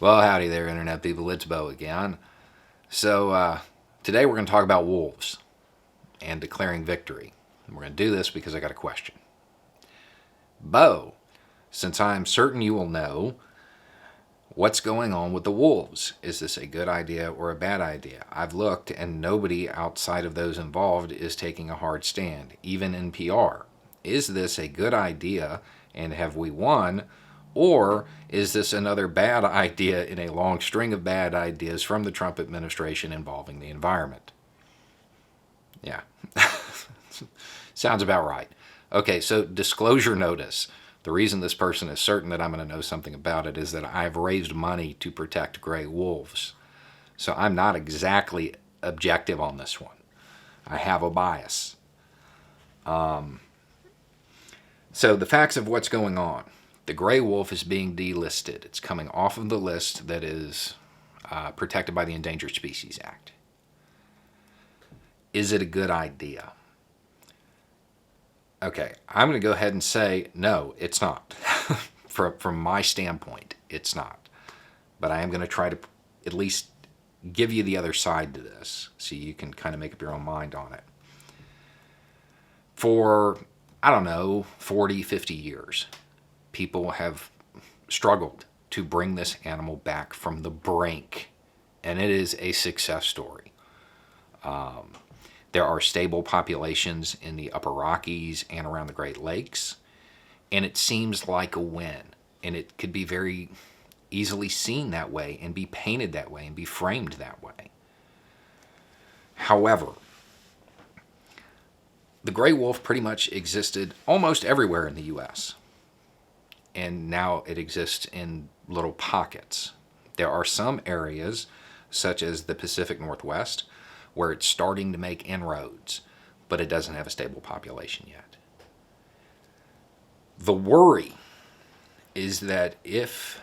Well, howdy there, Internet people. It's Bo again. Today we're going to talk about wolves and declaring victory. And we're going to do this because I got a question. Bo, since I'm certain you will know, what's going on with the wolves? Is this a good idea or a bad idea? I've looked and nobody outside of those involved is taking a hard stand, even in PR. Is this a good idea and have we won? Or is this another bad idea in a long string of bad ideas from the Trump administration involving the environment? Yeah, sounds about right. Okay, so disclosure notice. The reason this person is certain that I'm going to know something about it is that I've raised money to protect gray wolves. So I'm not exactly objective on this one. I have a bias. So the facts of what's going on. The gray wolf is being delisted. It's coming off of the list that is protected by the Endangered Species Act. Is it a good idea? Okay, I'm going to go ahead and say no, it's not. From my standpoint, it's not. But I am going to try to at least give you the other side to this so you can kind of make up your own mind on it. For, 40, 50 years, people have struggled to bring this animal back from the brink, and it is a success story. There are stable populations in the Upper Rockies and around the Great Lakes, and it seems like a win, and it could be very easily seen that way and be painted that way and be framed that way. However, the gray wolf pretty much existed almost everywhere in the U.S., and now it exists in little pockets. There are some areas, such as the Pacific Northwest, where it's starting to make inroads, but it doesn't have a stable population yet. The worry is that if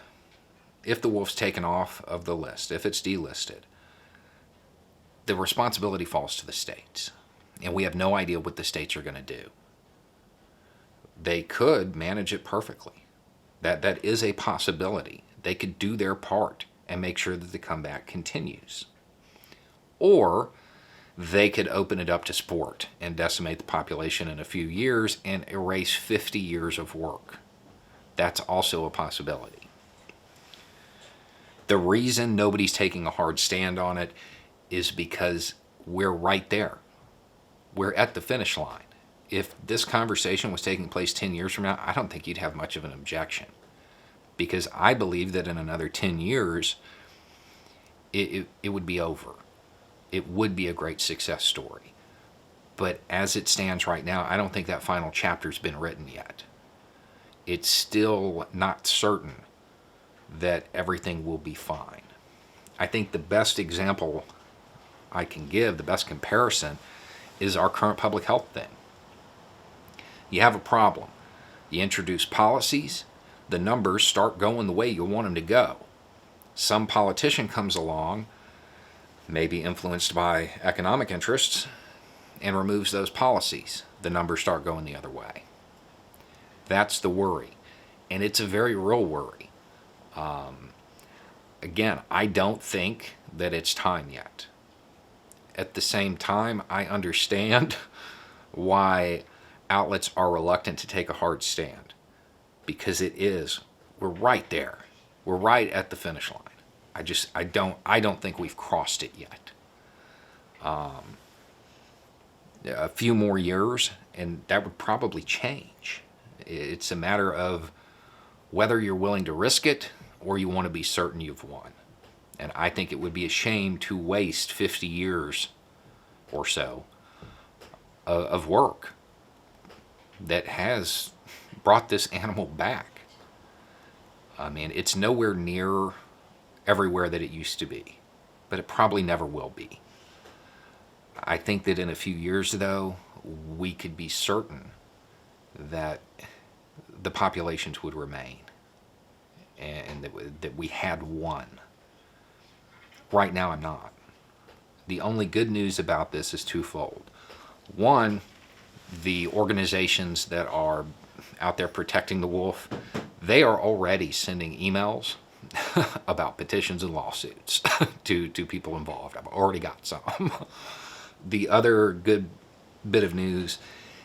the wolf's taken off of the list, if it's delisted, the responsibility falls to the states, and we have no idea what the states are going to do. They could manage it perfectly. That is a possibility. They could do their part and make sure that the comeback continues. Or they could open it up to sport and decimate the population in a few years and erase 50 years of work. That's also a possibility. The reason nobody's taking a hard stand on it is because we're right there. We're at the finish line. If this conversation was taking place 10 years from now, I don't think you'd have much of an objection. Because I believe that in another 10 years, it would be over. It would be a great success story. But as it stands right now, I don't think that final chapter's been written yet. It's still not certain that everything will be fine. I think the best example I can give, the best comparison, is our current public health thing. You have a problem. You introduce policies, the numbers start going the way you want them to go. Some politician comes along, maybe influenced by economic interests, and removes those policies. The numbers start going the other way. That's the worry. And it's a very real worry. Again, I don't think that it's time yet. At the same time, I understand why outlets are reluctant to take a hard stand, because we're right there. We're right at the finish line. I don't think we've crossed it yet. A few more years and that would probably change. It's a matter of whether you're willing to risk it or you want to be certain you've won. And I think it would be a shame to waste 50 years or so of work that has brought this animal back. I mean, it's nowhere near everywhere that it used to be, but it probably never will be. I think that in a few years, though, we could be certain that the populations would remain and that we had won. Right now, I'm not. The only good news about this is twofold. One, the organizations that are out there protecting the wolf, they are already sending emails about petitions and lawsuits to people involved. I've already got some. The other good bit of news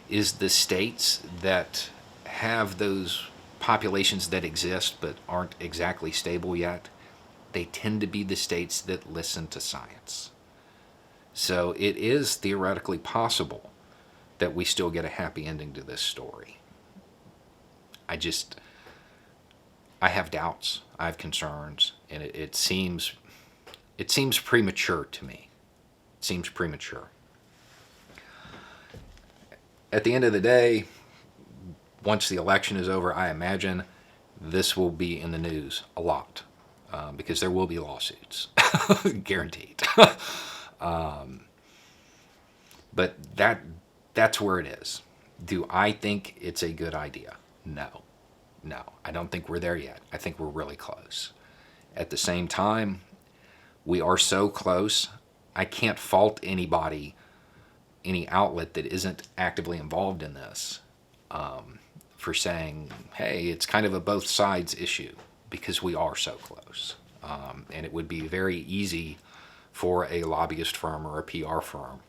is the states that have those populations that exist but aren't exactly stable yet, they tend to be the states that listen to science. So it is theoretically possible that we still get a happy ending to this story. I have doubts, I have concerns, and it seems premature to me. It seems premature. At the end of the day, once the election is over, I imagine this will be in the news a lot, because there will be lawsuits, guaranteed. But that's where it is. Do I think it's a good idea? No. I don't think we're there yet. I think we're really close. At the same time, we are so close, I can't fault anybody, any outlet that isn't actively involved in this, for saying, hey, it's kind of a both sides issue, because we are so close. And it would be very easy for a lobbyist firm or a PR firm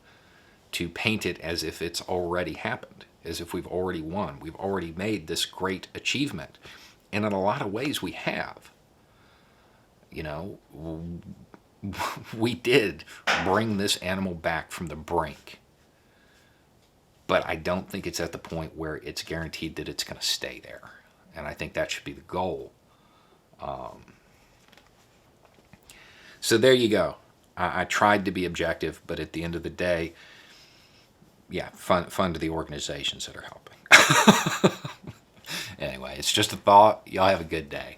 to paint it as if it's already happened, as if we've already won. We've already made this great achievement. And in a lot of ways we have. You know, we did bring this animal back from the brink. But I don't think it's at the point where it's guaranteed that it's going to stay there. And I think that should be the goal. So there you go. I tried to be objective, but at the end of the day, yeah, fun to the organizations that are helping. Anyway, it's just a thought. Y'all have a good day.